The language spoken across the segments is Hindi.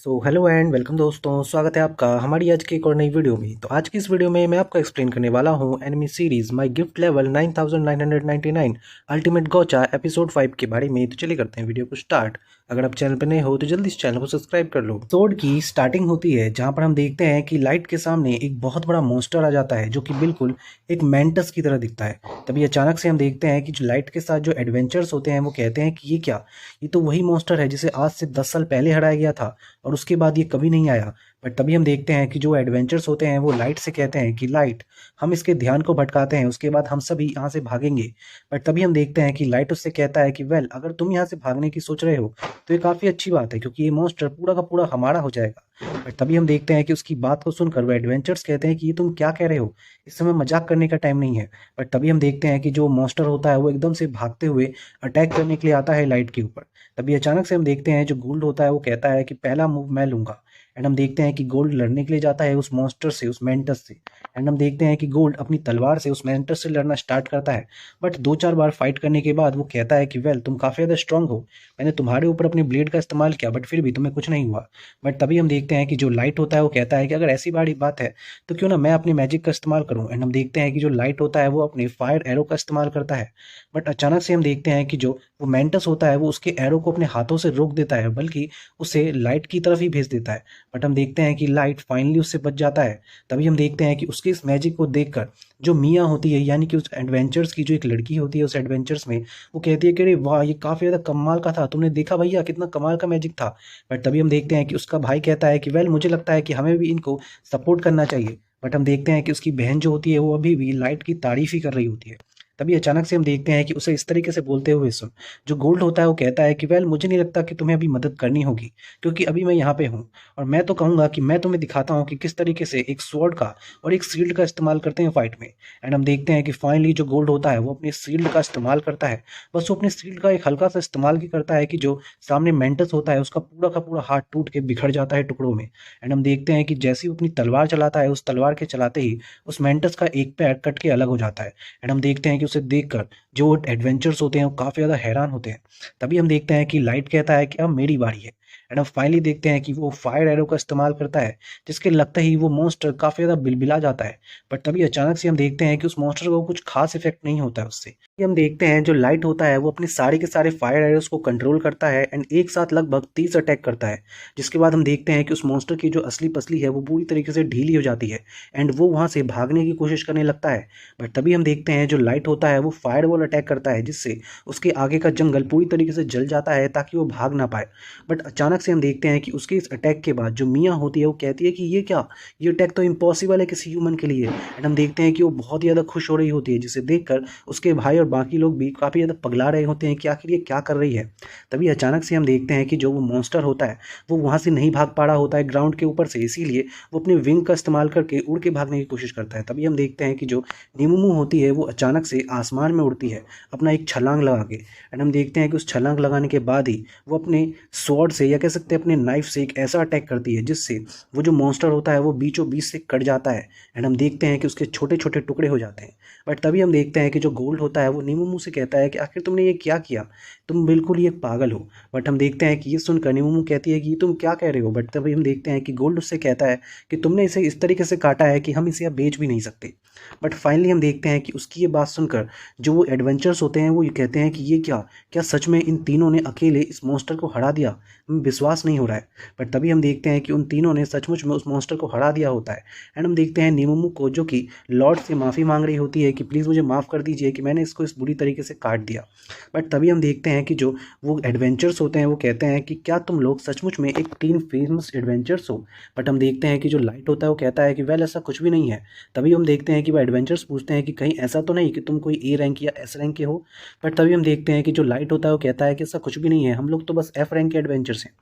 हेलो एंड वेलकम दोस्तों, स्वागत है आपका हमारी आज की एक और नई वीडियो में। तो आज की इस वीडियो में मैं आपको एक्सप्लेन करने वाला हूँ enemy series my gift level 9999 ultimate गोचा episode 5 के बारे में। तो चलिए करते हैं वीडियो को स्टार्ट। अगर आप चैनल पर नए हो तो जल्दी इस चैनल को सब्सक्राइब कर लो। एपिसोड की स्टार्टिंग होती है जहाँ पर हम देखते हैं कि लाइट के सामने एक बहुत बड़ा मॉन्स्टर आ जाता है जो कि बिल्कुल एक मेंटस की तरह दिखता है। तभी अचानक से हम देखते हैं कि जो लाइट के साथ जो एडवेंचर्स होते हैं वो कहते हैं कि ये क्या, ये तो वही मॉन्स्टर है जिसे आज से 10 साल पहले हराया गया था और उसके बाद ये कभी नहीं आया। बट तभी हम देखते हैं कि जो एडवेंचर्स होते हैं वो लाइट से कहते हैं कि लाइट, हम इसके ध्यान को भटकाते हैं, उसके बाद हम सभी यहाँ से भागेंगे। बट तभी हम देखते हैं कि लाइट उससे कहता है कि वेल, अगर तुम यहाँ से भागने की सोच रहे हो तो ये काफ़ी अच्छी बात है क्योंकि ये मॉन्स्टर पूरा का पूरा हमारा हो जाएगा। बट तभी हम देखते हैं कि उसकी बात को सुनकर वो एडवेंचर्स कहते हैं कि ये तुम क्या कह रहे हो, इस समय मजाक करने का टाइम नहीं है। बट तभी हम देखते हैं कि जो मॉन्स्टर होता है वो एकदम से भागते हुए अटैक करने के लिए आता है लाइट के ऊपर। तभी अचानक से हम देखते हैं जो गोल्ड होता है वो कहता है कि पहला मूव मैं लूंगा। एंड हम देखते हैं कि गोल्ड लड़ने के लिए जाता है उस मॉन्स्टर से, उस मेंटस से। एंड हम देखते हैं कि गोल्ड अपनी तलवार से उस मेंटस से लड़ना स्टार्ट करता है। बट दो चार बार फाइट करने के बाद वो कहता है कि वेल, तुम काफ़ी ज़्यादा स्ट्रांग हो, मैंने तुम्हारे ऊपर अपनी ब्लेड का इस्तेमाल किया बट फिर भी तुम्हें कुछ नहीं हुआ। बट तभी हम देखते हैं कि जो लाइट होता है वो कहता है कि अगर ऐसी बड़ी बात है तो क्यों ना मैं अपनी मैजिक का इस्तेमाल करूं। एंड हम देखते हैं कि जो लाइट होता है वो अपने फायर एरो का इस्तेमाल करता है। बट अचानक से हम देखते हैं कि जो वो मेंटस होता है वो उसके एरो को अपने हाथों से रोक देता है, बल्कि उसे लाइट की तरफ ही भेज देता है। बट हम देखते हैं कि लाइट फाइनली उससे बच जाता है। तभी हम देखते हैं कि उसके इस मैजिक को देखकर जो मिया होती है, यानी कि उस एडवेंचर्स की जो एक लड़की होती है उस एडवेंचर्स में, वो कहती है कि अरे वाह, ये काफ़ी ज़्यादा कमाल का था, तुमने देखा भैया कितना कमाल का मैजिक था। बट तभी हम देखते हैं कि उसका भाई कहता है कि वेल, मुझे लगता है कि हमें भी इनको सपोर्ट करना चाहिए। बट हम देखते हैं कि उसकी बहन जो होती है वो अभी भी लाइट की तारीफ ही कर रही होती है। तभी अचानक से हम देखते हैं कि उसे इस तरीके से बोलते हुए सुन, जो गोल्ड होता है वो कहता है कि वेल, मुझे नहीं लगता कि तुम्हें अभी मदद करनी होगी क्योंकि अभी मैं यहाँ पे हूँ और मैं तो कहूँगा कि मैं तुम्हें दिखाता हूँ कि किस तरीके से एक स्वॉर्ड का और एक शील्ड का इस्तेमाल करते हैं फाइट में। एंड हम देखते हैं कि फाइनली जो गोल्ड होता है वो अपने शील्ड का इस्तेमाल करता है। बस वो अपने शील्ड का एक हल्का सा इस्तेमाल ही करता है कि जो सामने मेंटस होता है उसका पूरा का पूरा हाथ टूट के बिखर जाता है टुकड़ों में। एंड हम देखते हैं कि जैसे ही वो अपनी तलवार चलाता है, उस तलवार के चलाते ही उस मेंटस का एक पैर कट के अलग हो जाता है। एंड हम देखते हैं कि उसे देखकर जो एडवेंचर्स होते हैं वो काफ़ी ज़्यादा हैरान होते हैं। तभी हम देखते हैं कि लाइट कहता है कि अब मेरी बारी है। एंड हम फाइनली देखते हैं कि वो फायर एरो का इस्तेमाल करता है, जिसके लगते ही वो मॉन्स्टर काफ़ी ज़्यादा बिलबिला जाता है। बट तभी अचानक से हम देखते हैं कि उस मॉन्स्टर को कुछ खास इफेक्ट नहीं होता है उससे। हम देखते हैं जो लाइट होता है वो अपने सारे के सारे फायर एरोस को कंट्रोल करता है एंड एक साथ लगभग 30 अटैक करता है। जिसके बाद हम देखते हैं कि उस मॉन्स्टर की जो असली पसली है वो पूरी तरीके से ढीली हो जाती है एंड वो वहाँ से भागने की कोशिश करने लगता है। बट तभी हम देखते हैं जो लाइट होता है वो फायर बॉल अटैक करता है, जिससे उसके आगे का जंगल पूरी तरीके से जल जाता है ताकि वो भाग ना पाए। बट अचानक से हम देखते हैं कि उसके इस अटैक के बाद जो मियाँ होती है वो कहती है कि ये क्या, ये अटैक तो इम्पॉसिबल है किसी ह्यूमन के लिए। एंड हम देखते हैं कि वो बहुत ही ज़्यादा खुश हो रही होती है, जिसे देखकर उसके भाई और बाकी लोग भी काफ़ी ज़्यादा पगला रहे होते हैं कि आखिर ये क्या कर रही है। तभी अचानक से हम देखते हैं कि जो वो मॉन्स्टर होता है वो वहाँ से नहीं भाग पा रहा होता है ग्राउंड के ऊपर से, इसीलिए वो अपने विंग का इस्तेमाल करके उड़ के भागने की कोशिश करता है। तभी हम देखते हैं कि जो नीमूमू होती है वो अचानक से आसमान में उड़ती है अपना एक छलांग लगा के। एंड हम देखते हैं कि उस छलांग लगाने के बाद ही वो अपने स्वॉर्ड से या कह सकते हैं अपने नाइफ से एक ऐसा अटैक करती है जिससे वो जो मॉन्स्टर होता है वो बीचों बीच से कट जाता है। एंड हम देखते हैं कि उसके छोटे छोटे टुकड़े हो जाते हैं। बट तभी हम देखते हैं कि जो गोल्ड होता है वो नीमूमू से कहता है कि आखिर तुमने ये क्या किया, तुम बिल्कुल ही एक पागल हो। बट हम देखते हैं कि ये सुनकर नीमूमू कहती है कि तुम क्या कह रहे हो। बट तभी हम देखते हैं कि गोल्ड उससे कहता है कि तुमने इसे इस तरीके से काटा है कि हम इसे अब बेच भी नहीं सकते। बट फाइनली हम देखते हैं कि उसकी ये बात सुनकर जो वो एडवेंचर्स होते हैं वो ये कहते हैं कि ये क्या, क्या सच में इन तीनों ने अकेले इस मॉन्स्टर को हरा दिया, हमें विश्वास नहीं हो रहा है। बट तभी हम देखते हैं कि उन तीनों ने सचमुच में उस मॉन्स्टर को हरा दिया होता है। एंड हम देखते हैं नीमोमू को, जो कि लॉर्ड से माफ़ी मांग रही होती है कि प्लीज़ मुझे माफ़ कर दीजिए कि मैंने इसको इस बुरी तरीके से काट दिया। बट तभी हम देखते हैं कि जो वो एडवेंचर्स होते हैं वो कहते हैं कि क्या तुम लोग सचमुच में एक टीम फेमस एडवेंचर्स हो। बट हम देखते हैं कि जो लाइट होता है वो कहता है कि वेल, ऐसा कुछ भी नहीं है। तभी हम देखते हैं कि वो एडवेंचर्स पूछते हैं कि कहीं ऐसा तो नहीं कि तुम कोई ए रैंक या एस रैंक के हो। बट तभी हम देखते हैं कि जो लाइट होता है वो कहता है कि ऐसा कुछ भी नहीं है, हम लोग तो बस एफ रैंक के एडवेंचर्स हैं।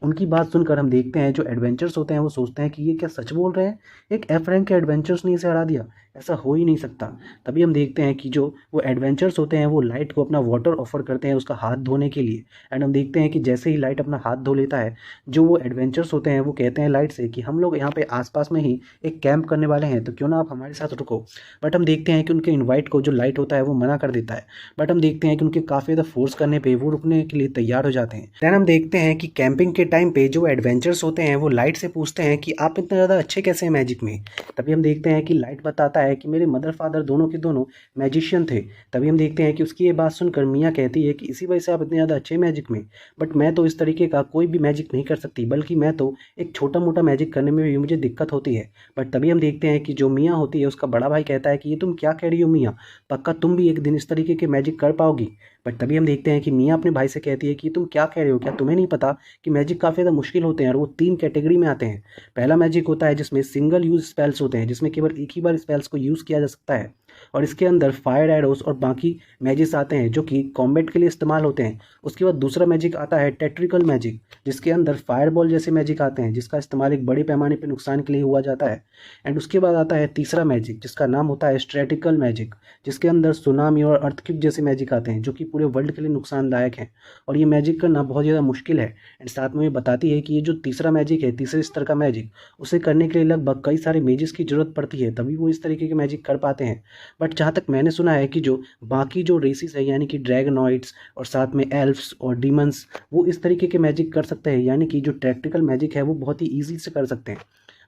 उनकी बात सुनकर हम देखते हैं जो एडवेंचर्स होते हैं वो सोचते हैं कि ये क्या सच बोल रहे हैं, एक एफ रैंक के एडवेंचर्स ने इसे हरा दिया। ऐसा हो ही नहीं सकता। तभी हम देखते हैं कि जो वो एडवेंचर्स होते हैं वो लाइट को अपना वाटर ऑफर करते हैं उसका हाथ धोने के लिए। एंड हम देखते हैं कि जैसे ही लाइट अपना हाथ धो लेता है, जो वो एडवेंचर्स होते हैं वो कहते हैं लाइट से कि हम लोग यहाँ पे आसपास में ही एक कैंप करने वाले हैं, तो क्यों ना आप हमारे साथ रुको। बट हम देखते हैं कि उनके इन्वाइट को जो लाइट होता है वो मना कर देता है। बट हम देखते हैं कि उनके काफ़ी ज़्यादा फोर्स करने पे वो रुकने के लिए तैयार हो जाते हैं। दैन हम देखते हैं कि कैंपिंग के टाइम पे जो एडवेंचर्स होते हैं वो लाइट से पूछते हैं कि आप इतने ज़्यादा अच्छे कैसे हैं मैजिक में। तभी हम देखते हैं कि लाइट बताता है कि मेरे मदर फादर दोनों के दोनों मैजिशियन थे। तभी हम देखते हैं कि उसकी ये बात सुनकर मियाँ कहती है कि इसी वजह से आप इतने ज़्यादा अच्छे मैजिक में। बट मैं तो इस तरीके का कोई भी मैजिक नहीं कर सकती, बल्कि मैं तो एक छोटा मोटा मैजिक करने में भी मुझे दिक्कत होती है। बट तभी हम देखते हैं कि जो मियाँ होती है उसका बड़ा भाई कहता है कि ये तुम क्या कह रही हो मियाँ, पक्का तुम भी एक दिन इस तरीके के मैजिक कर पाओगी। बट तभी हम देखते हैं कि मियाँ अपने भाई से कहती है कि तुम क्या कह रहे हो, क्या तुम्हें नहीं पता कि मैजिक काफ़ी ज़्यादा मुश्किल होते हैं और वो 3 कैटेगरी में आते हैं। पहला मैजिक होता है जिसमें सिंगल यूज स्पेल्स होते हैं, जिसमें केवल एक ही बार स्पेल्स को यूज़ किया जा सकता है, और इसके अंदर फायर एरोस और बाकी मैजिक्स आते हैं जो कि कॉम्बैट के लिए इस्तेमाल होते हैं। उसके बाद दूसरा मैजिक आता है टेट्रिकल मैजिक, जिसके अंदर फायरबॉल जैसे मैजिक आते हैं जिसका इस्तेमाल एक बड़े पैमाने पर नुकसान के लिए हुआ जाता है। एंड उसके बाद आता है तीसरा मैजिक जिसका नाम होता है स्ट्रेटिकल मैजिक, जिसके अंदर सुनामी और अर्थक्वेक जैसे मैजिक आते हैं जो कि पूरे वर्ल्ड के लिए नुकसानदायक हैं, और ये मैजिक करना बहुत ज़्यादा मुश्किल है। एंड साथ में ये बताती है कि ये जो तीसरा मैजिक है, तीसरे स्तर का मैजिक, उसे करने के लिए लगभग कई सारे मेजिस की ज़रूरत पड़ती है, तभी वो इस तरीके के मैजिक कर पाते हैं। बट जहाँ तक मैंने सुना है कि जो बाकी जो रेसिस है यानी कि ड्रैगनॉइड्स और साथ में एल्फ्स और डीमंस, वो इस तरीके के मैजिक कर सकते हैं, यानी कि जो टैक्टिकल मैजिक है वो बहुत ही ईजी से कर सकते हैं।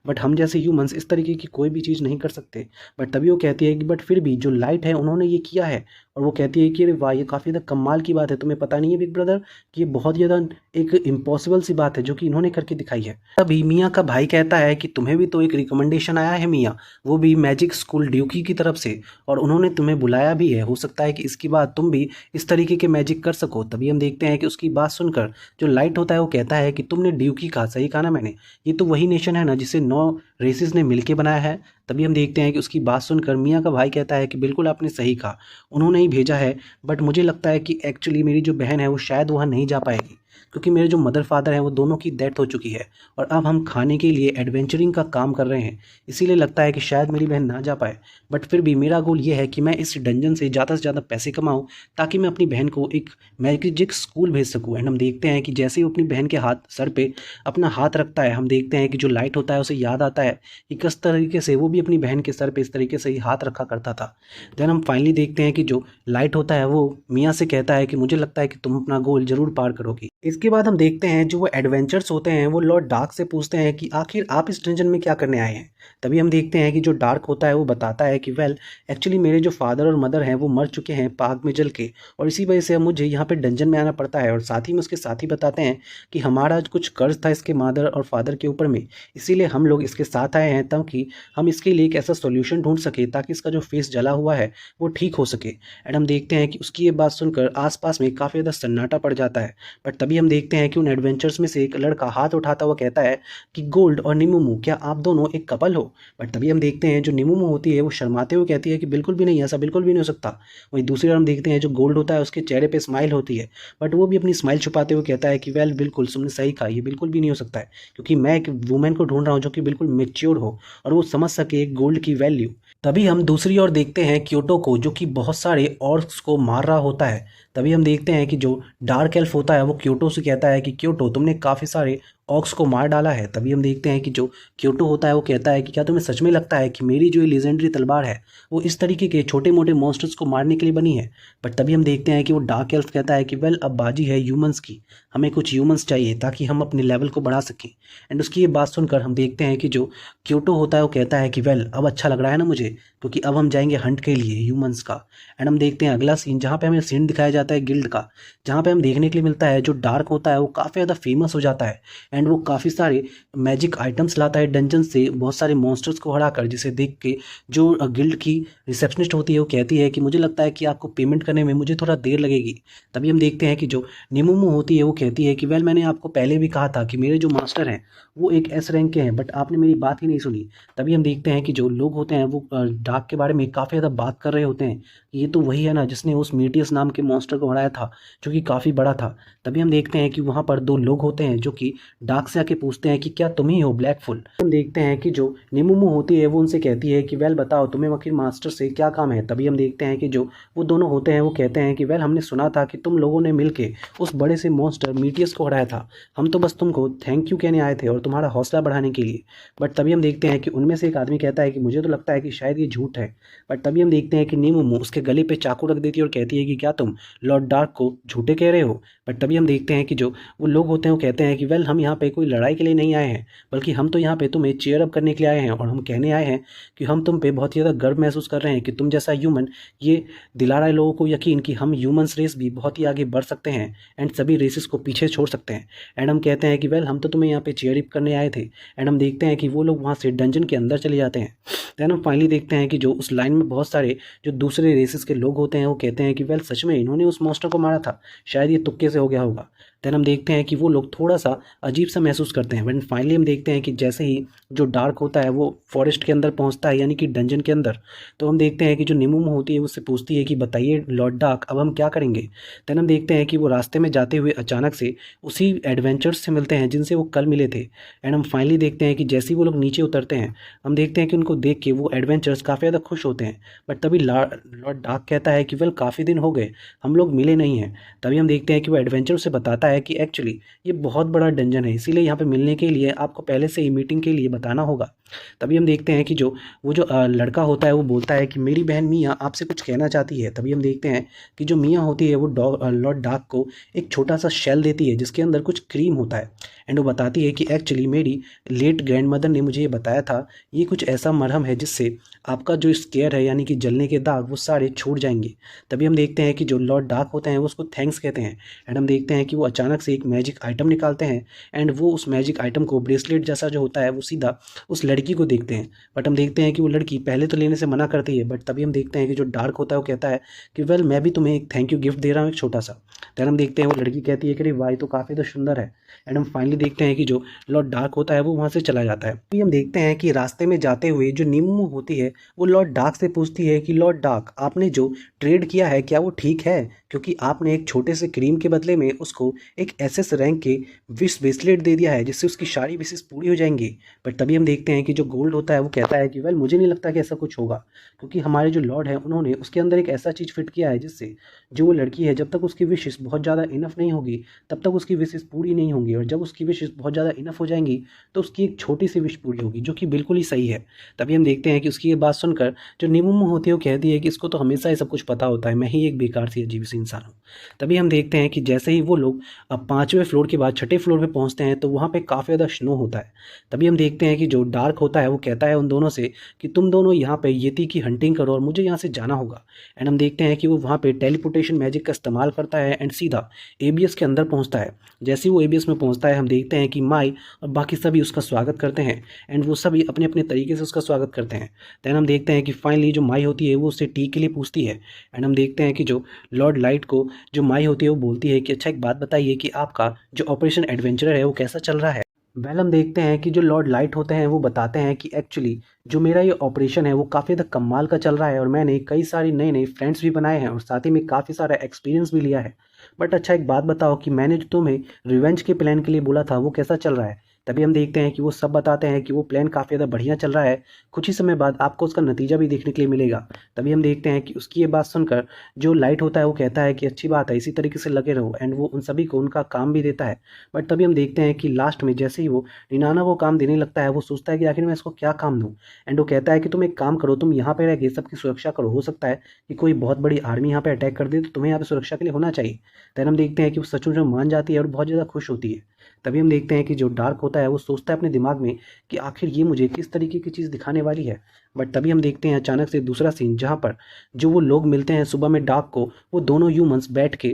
बट हम जैसे ह्यूमंस इस तरीके की कोई भी चीज़ नहीं कर सकते। बट तभी वो कहती है कि बट फिर भी जो लाइट है उन्होंने ये किया है, और वो कहती है कि अरे वाह, ये काफ़ी ज़्यादा कमाल की बात है, तुम्हें पता नहीं है बिग ब्रदर कि ये बहुत ज़्यादा एक इम्पॉसिबल सी बात है जो कि इन्होंने करके दिखाई है। तभी मियाँ का भाई कहता है कि तुम्हें भी तो एक रिकमेंडेशन आया है मियाँ, वो भी मैजिक स्कूल ड्यूकी की तरफ से, और उन्होंने तुम्हें बुलाया भी है, हो सकता है कि इसके बाद तुम भी इस तरीके के मैजिक कर सको। तभी हम देखते हैं कि उसकी बात सुनकर जो लाइट होता है वो कहता है कि तुमने ड्यूकी कहा, सही कहा ना मैंने, ये तो वही नेशन है ना जिसे 9 रेसिस ने मिलके बनाया है। तभी हम देखते हैं कि उसकी बात सुनकर मियाँ का भाई कहता है कि बिल्कुल आपने सही कहा, उन्होंने ही भेजा है। बट मुझे लगता है कि एक्चुअली मेरी जो बहन है वो शायद वहाँ नहीं जा पाएगी, क्योंकि मेरे जो मदर फादर हैं वो दोनों की डेथ हो चुकी है, और अब हम खाने के लिए एडवेंचरिंग का काम कर रहे हैं, इसीलिए लगता है कि शायद मेरी बहन ना जा पाए। बट फिर भी मेरा गोल ये है कि मैं इस डंजन से ज़्यादा पैसे कमाऊँ, ताकि मैं अपनी बहन को एक मैजिक स्कूल भेज सकूँ। एंड हम देखते हैं कि जैसे ही अपनी बहन के हाथ सर पे अपना हाथ रखता है, हम देखते हैं कि जो लाइट होता है उसे याद आता है कि किस तरीके से वो भी अपनी बहन के सर पे इस तरीके से ही हाथ रखा करता था। देन हम फाइनली देखते हैं कि जो लाइट होता है वो मियाँ से कहता है कि मुझे लगता है कि तुम अपना गोल जरूर पार करोगी। इसके बाद हम देखते हैं जो वो एडवेंचर्स होते हैं वो लॉर्ड डार्क से पूछते हैं कि आखिर आप इस डंजन में क्या करने आए हैं। तभी हम देखते हैं कि जो डार्क होता है वो बताता है कि वेल, एक्चुअली मेरे जो फादर और मदर हैं वो मर चुके हैं आग में जल के, और इसी वजह से अब मुझे यहाँ पे डंजन में आना पड़ता है। और साथ ही में उसके साथ ही बताते हैं कि हमारा कुछ कर्ज था इसके मदर और फादर के ऊपर में, इसीलिए हम लोग इसके साथ आए हैं ताकि हम इसके लिए एक ऐसा सॉल्यूशन ढूंढ सके ताकि इसका जो फेस जला हुआ है वो ठीक हो सके। एंड हम देखते हैं कि उसकी ये बात सुनकर आसपास में काफ़ी ज़्यादा सन्नाटा पड़ जाता है। बट तभी हम देखते हैं कि उन एडवेंचर्स में से एक लड़का हाथ उठाता हुआ कहता है कि गोल्ड और निमुमू, क्या आप दोनों एक कपल हो। बट तभी हम देखते हैं जो निमुमू होती है वो शर्माते हुए कहती है कि बिल्कुल भी नहीं, ऐसा बिल्कुल भी नहीं हो सकता। वहीं दूसरी ओर हम देखते हैं जो गोल्ड होता है उसके चेहरे पे स्माइल होती है, बट वो भी अपनी स्माइल छुपाते हुए कहता है कि वेल, बिल्कुल तुमने सही कहा, ये बिल्कुल भी नहीं हो सकता है, क्योंकि मैं एक वुमेन को ढूंढ रहा हूँ जो कि बिल्कुल मेच्योर हो और वो समझ सके एक गोल्ड की वैल्यू। तभी हम दूसरी ओर देखते हैं क्योटो को, जो कि बहुत सारे ऑर्क्स को मार रहा होता है। तभी हम देखते हैं कि जो डार्क एल्फ होता है वो क्योटो से कहता है कि क्योटो, तुमने काफ़ी सारे ऑक्स को मार डाला है। तभी हम देखते हैं कि जो क्योटो होता है वो कहता है कि क्या तुम्हें सच में लगता है कि मेरी जो ये लेजेंडरी तलवार है वो इस तरीके के छोटे मोटे मॉन्स्टर्स को मारने के लिए बनी है। बट तभी हम देखते हैं कि वो डार्क एल्फ कहता है कि वेल, अब बाजी है ह्यूमंस की, हमें कुछ ह्यूमंस चाहिए ताकि हम अपने लेवल को बढ़ा सकें। एंड उसकी ये बात सुनकर हम देखते हैं कि जो क्योटो होता है वो कहता है कि वेल, अब अच्छा लग रहा है ना मुझे, क्योंकि अब हम जाएंगे हंट के लिए ह्यूमंस का। एंड हम देखते हैं अगला सीन जहाँ पे हमें सीन दिखाया जाता है गिल्ड का, जहाँ पे हम देखने के लिए मिलता है जो डार्क होता है वो काफ़ी ज़्यादा फेमस हो जाता है, एंड वो काफ़ी सारे मैजिक आइटम्स लाता है डंजन से, बहुत सारे मॉन्स्टर्स को हराकर, जिसे देख के जो गिल्ड की रिसेप्शनिस्ट होती है वो कहती है कि मुझे लगता है कि आपको पेमेंट करने में मुझे थोड़ा देर लगेगी। तभी हम देखते हैं कि जो निमुमू होती है वो कहती है कि वेल, मैंने आपको पहले भी कहा था कि मेरे जो मास्टर हैं वो एक एस रैंक के हैं, बट आपने मेरी बात ही नहीं सुनी। तभी हम देखते हैं कि जो लोग होते हैं वो डार्क के बारे में काफ़ी ज़्यादा बात कर रहे होते हैं कि ये तो वही है ना जिसने उस मीटियस नाम के मॉन्स्टर को हराया था, जो कि काफ़ी बड़ा था। तभी हम देखते हैं कि वहाँ पर दो लोग होते हैं जो कि डार्क से आके पूछते हैं कि क्या तुम ही हो ब्लैकफुल। हम देखते हैं कि जो निमुमु होती है वो उनसे कहती है कि वेल बताओ तुम्हें वकील मास्टर से क्या काम है। तभी हम देखते हैं कि जो वो दोनों होते हैं वो कहते हैं कि वेल हमने सुना था कि तुम लोगों ने मिलके उस बड़े से मॉन्स्टर मीटियस को हराया था, हम तो बस तुमको थैंक यू कहने आए थे और तुम्हारा हौसला बढ़ाने के लिए। बट तभी हम देखते हैं कि उनमें से एक आदमी कहता है कि मुझे तो लगता है कि शायद ये झूठ है। बट तभी हम देखते हैं कि निमुमु उसके गले पे चाकू रख देती है और कहती है कि क्या तुम लॉर्ड डार्क को झूठे कह रहे हो। बट तभी हम देखते हैं कि जो वो लोग होते हैं वो कहते हैं कि वेल हम यहाँ पे कोई लड़ाई के लिए नहीं आए हैं, बल्कि हम तो यहाँ पे तुम्हें चीयर अप करने के लिए आए हैं और हम कहने आए हैं कि हम तुम पे बहुत ही ज़्यादा गर्व महसूस कर रहे हैं कि तुम जैसा ह्यूमन ये दिला रहा है लोगों को यकीन कि हम ह्यूमंस रेस भी बहुत ही आगे बढ़ सकते हैं एंड सभी रेसेस को पीछे छोड़ सकते हैं। एंड हम कहते हैं कि वेल हम तो तुम्हें यहाँ पे चीयर अप करने आए थे। एंड हम देखते हैं कि वो लोग वहाँ से डंजन के अंदर चले जाते हैं। देन हम फाइनली देखते हैं कि जो उस लाइन में बहुत सारे जो दूसरे रेसेस के लोग होते हैं वो कहते हैं कि वेल सच में इन्होंने उस मॉन्स्टर को मारा था, शायद ये तुक्के से हो गया होगा। देन हम देखते हैं कि वो लोग थोड़ा सा अजीब सा महसूस करते हैं। बट फाइनली हम देखते हैं कि जैसे ही जो डार्क होता है वो फॉरेस्ट के अंदर पहुंचता है यानी कि डंजन के अंदर, तो हम देखते हैं कि जो निमुमु होती है उससे पूछती है कि बताइए लॉर्ड डार्क अब हम क्या करेंगे। देन हम देखते हैं कि वो रास्ते में जाते हुए अचानक से उसी एडवेंचर्स से मिलते हैं जिनसे वो कल मिले थे। एंड हम फाइनली देखते हैं कि जैसे ही वो लोग नीचे उतरते हैं हम देखते हैं कि उनको देख के वो एडवेंचर्स काफ़ी ज़्यादा खुश होते हैं। बट तभी लॉर्ड डार्क कहता है कि वेल काफ़ी दिन हो गए हम लोग मिले नहीं हैं। तभी हम देखते हैं कि वो एडवेंचर से बताता है कि एक्चुअली ये बहुत बड़ा डंजन है, इसीलिए यहाँ पे मिलने के लिए आपको पहले से ही मीटिंग के लिए बताना होगा। तभी हम देखते हैं कि जो वो जो लड़का होता है वो बोलता है कि मेरी बहन मिया आपसे कुछ कहना चाहती है। तभी हम देखते हैं कि जो मिया होती है वो लॉर्ड डार्क को एक छोटा सा शेल देती है जिसके अंदर कुछ क्रीम होता है। एंड वो बताती है कि एक्चुअली मेरी लेट ग्रैंड मदर ने मुझे ये बताया था, ये कुछ ऐसा मरहम है जिससे आपका जो स्केयर है यानी कि जलने के दाग वो सारे छूट जाएंगे। तभी हम देखते हैं कि जो लॉर्ड डार्क होते हैं वो उसको थैंक्स कहते हैं। एंड हम देखते हैं कि वो अचानक से एक मैजिक आइटम निकालते हैं एंड वो उस मैजिक आइटम को ब्रेसलेट जैसा जो होता है वो सीधा उस लड़की को देखते हैं। बट हम देखते हैं कि वो लड़की पहले तो लेने से मना करती है। बट तभी हम देखते हैं कि जो डार्क होता है वो कहता है कि वेल मैं भी तुम्हें एक थैंक यू गिफ्ट दे रहा हूँ एक छोटा सा। देन हम देखते हैं वो लड़की कहती है कि अरे वाह तो काफ़ी तो सुंदर है। एंड हम फाइनली देखते हैं कि जो लॉर्ड डार्क होता है वो वहाँ से चला जाता है। अभी हम देखते हैं कि रास्ते में जाते हुए जो निमुमु होती है वो लॉर्ड डार्क से पूछती है कि लॉर्ड डार्क आपने जो ट्रेड किया है क्या वो ठीक है, क्योंकि आपने एक छोटे से क्रीम के बदले में उसको एक एसएस रैंक के विश ब्रेसलेट दे दिया है जिससे उसकी सारी विशेष पूरी हो जाएंगी। बट तभी हम देखते हैं कि जो गोल्ड होता है वो कहता है कि वेल मुझे नहीं लगता कि ऐसा कुछ होगा, क्योंकि हमारे जो लॉर्ड है उन्होंने उसके अंदर एक ऐसा चीज़ फिट किया है जिससे जो वो लड़की है जब तक उसकी विशेष बहुत ज़्यादा इनफ नहीं होगी तब तक उसकी विशेष पूरी नहीं होंगी, और जब उसकी विशेष बहुत ज़्यादा इनफ हो जाएंगी तो उसकी एक छोटी सी विश पूरी होगी, जो कि बिल्कुल ही सही है। तभी हम देखते हैं कि उसकी ये बात सुनकर जो निमुमु होती है वो कहती है कि इसको तो हमेशा ही सब कुछ पता होता है, मैं ही एक बेकार सी अजीब सी इंसान हूँ। तभी हम देखते हैं कि जैसे ही वो लोग अब 5वें फ्लोर के बाद 6ठे फ्लोर पे पहुंचते हैं तो वहाँ पे काफ़ी ज़्यादा स्नो होता है। तभी हम देखते हैं कि जो डार्क होता है वो कहता है उन दोनों से कि तुम दोनों यहाँ पे येती की हंटिंग करो और मुझे यहाँ से जाना होगा। एंड हम देखते हैं कि वो वहाँ पे टेलीपोर्टेशन मैजिक का इस्तेमाल करता है एंड सीधा एबीएस के अंदर पहुँचता है। जैसे ही वो एबीएस में पहुँचता है हम देखते हैं कि माई और बाकी सभी उसका स्वागत करते हैं एंड वो सभी अपने अपने तरीके से उसका स्वागत करते हैं। दैन हम देखते हैं कि फाइनली जो माई होती है वो उससे टी के लिए पूछती है। एंड हम देखते हैं कि जो लॉर्ड लाइट को जो माई होती है वो बोलती है कि अच्छा एक बात बताइए कि आपका जो ऑपरेशन एडवेंचरर है वो कैसा चल रहा है। वेल हम देखते हैं कि जो लॉर्ड लाइट होते हैं वो बताते हैं कि एक्चुअली जो मेरा ये ऑपरेशन है वो काफ़ी ज़्यादा कमाल का चल रहा है और मैंने कई सारी नए नए फ्रेंड्स भी बनाए हैं और साथ ही में काफ़ी सारा एक्सपीरियंस भी लिया है। बट अच्छा एक बात बताओ कि मैंने जो तुम्हें रिवेंज के प्लान के लिए बोला था वो कैसा चल रहा है। तभी हम देखते हैं कि वो सब बताते हैं कि वो प्लान काफ़ी ज़्यादा बढ़िया चल रहा है, कुछ ही समय बाद आपको उसका नतीजा भी देखने के लिए मिलेगा। तभी हम देखते हैं कि उसकी ये बात सुनकर जो लाइट होता है वो कहता है कि अच्छी बात है, इसी तरीके से लगे रहो, एंड वो उन सभी को उनका काम भी देता है। बट तभी हम देखते हैं कि लास्ट में जैसे ही वो निनाना को काम देने लगता है वो सोचता है कि आखिर मैं इसको क्या काम दूँ। एंड वो कहता है कि तुम एक काम करो, तुम यहाँ पे रह के सबकी सुरक्षा करो, हो सकता है कि कोई बहुत बड़ी आर्मी यहाँ पे अटैक कर दे तो तुम्हें यहाँ पे सुरक्षा के लिए होना चाहिए। तब हम देखते हैं कि वो सचमुच में मान जाती है और बहुत ज़्यादा खुश होती है। तभी हम देखते हैं कि जो डार्क होता है वो सोचता है अपने दिमाग में कि आखिर ये मुझे किस तरीके की चीज़ दिखाने वाली है। बट तभी हम देखते हैं अचानक से दूसरा सीन जहाँ पर जो वो लोग मिलते हैं सुबह में डार्क को, वो दोनों ह्यूमंस बैठ के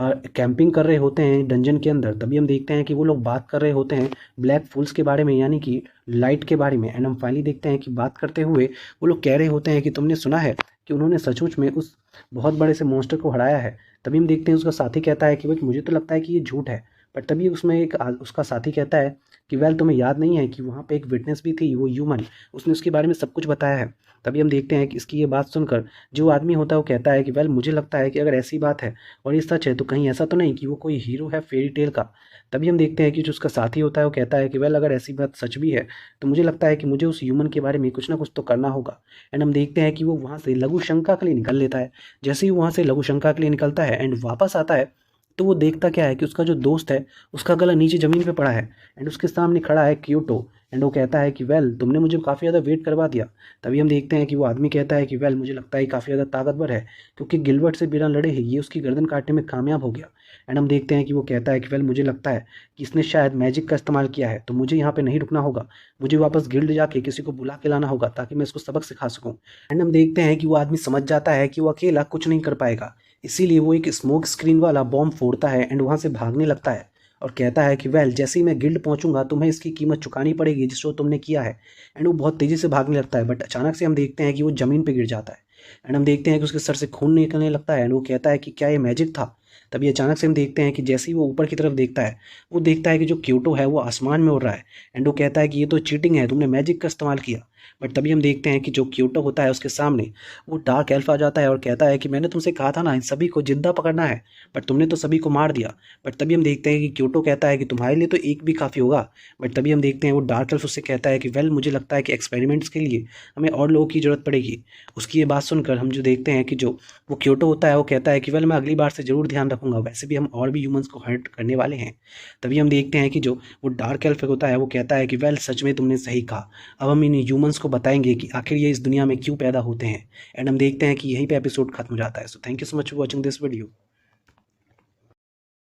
कैंपिंग कर रहे होते हैं डंजन के अंदर। तभी हम देखते हैं कि वो लोग बात कर रहे होते हैं ब्लैक फूल्स के बारे में यानी कि लाइट के बारे में। एंड हम फाइनली देखते हैं कि बात करते हुए वो लोग कह रहे होते हैं कि तुमने सुना है कि उन्होंने सचमुच में उस बहुत बड़े से मॉन्स्टर को हराया है। तभी हम देखते हैं उसका साथी कहता है कि भाई मुझे तो लगता है कि ये झूठ है। बट तभी उसमें उसका साथी कहता है कि वेल तुम्हें याद नहीं है कि वहाँ पे एक विटनेस भी थी, वो ह्यूमन, उसने उसके बारे में सब कुछ बताया है। तभी हम देखते हैं कि इसकी ये बात सुनकर जो आदमी होता है वो कहता है कि वेल मुझे लगता है कि अगर ऐसी बात है और ये सच है तो कहीं ऐसा तो नहीं कि वो कोई हीरो है फेरी टेल का। तभी हम देखते हैं कि जो उसका साथी होता है वो कहता है कि वेल अगर ऐसी बात सच भी है तो मुझे लगता है कि मुझे उस ह्यूमन के बारे में कुछ ना कुछ तो करना होगा। एंड हम देखते हैं कि वो वहाँ से लघु शंका के लिए निकल लेता है। जैसे ही वहाँ से लघु शंका के लिए निकलता है एंड वापस आता है तो वो देखता क्या है कि उसका जो दोस्त है उसका गला नीचे ज़मीन पे पड़ा है एंड उसके सामने खड़ा है क्योटो। एंड वो कहता है कि वेल तुमने मुझे काफ़ी ज़्यादा वेट करवा दिया। तभी हम देखते हैं कि वो आदमी कहता है कि वेल मुझे लगता है काफ़ी ज़्यादा ताकतवर है क्योंकि गिलबर्ट से बिना लड़े ही ये उसकी गर्दन काटने में कामयाब हो गया। एंड हम देखते हैं कि वो कहता है कि वेल मुझे लगता है कि इसने शायद मैजिक का इस्तेमाल किया है तो मुझे यहाँ पे नहीं रुकना होगा, मुझे वापस गिल्ड जाके किसी को बुला के लाना होगा ताकि मैं इसको सबक सिखा सकूँ। एंड हम देखते हैं कि वो आदमी समझ जाता है कि वो अकेला कुछ नहीं कर पाएगा, इसीलिए वो एक स्मोक स्क्रीन वाला बॉम्ब फोड़ता है एंड वहाँ से भागने लगता है और कहता है कि वेल जैसे ही मैं गिल्ड पहुंचूंगा तुम्हें इसकी कीमत चुकानी पड़ेगी जिसको तुमने किया है। एंड वो बहुत तेज़ी से भागने लगता है बट अचानक से हम देखते हैं कि वो ज़मीन पे गिर जाता है। एंड हम देखते हैं कि उसके सर से खून निकलने लगता है एंड वो कहता है कि क्या ये मैजिक था। तभी अचानक से हम देखते हैं कि जैसे ही वो ऊपर की तरफ देखता है वो देखता है कि जो क्योटो है वो आसमान में उड़ रहा है। एंड वो कहता है कि ये तो चीटिंग है, तुमने मैजिक का इस्तेमाल किया। बट तभी हम देखते हैं कि जो क्योटो होता है उसके सामने वो डार्क एल्फ आ जाता है और कहता है कि मैंने तुमसे कहा था ना इन सभी को जिंदा पकड़ना है, बट तुमने तो सभी को मार दिया। बट तभी हम देखते हैं कि क्योटो कहता है कि तुम्हारे लिए तो एक भी काफ़ी होगा। बट तभी हम देखते हैं वो डार्क एल्फ उससे कहता है कि वेल मुझे लगता है कि एक्सपेरिमेंट्स के लिए हमें और लोगों की ज़रूरत पड़ेगी। उसकी ये बात सुनकर हम जो देखते हैं कि जो वो क्योटो होता है वो कहता है कि वेल मैं अगली बार से ज़रूर ध्यान रखूंगा, वैसे भी हम और भी ह्यूमंस को हर्ट करने वाले हैं। तभी हम देखते हैं कि जो वो डार्क एल्फ होता है वो कहता है कि वेल सच में तुमने सही कहा, अब हम इन ह्यूमंस को बताएंगे कि आखिर ये इस दुनिया में क्यों पैदा होते हैं। एंड हम देखते हैं कि यहीं पे एपिसोड खत्म हो जाता है। So thank you so much for watching this video.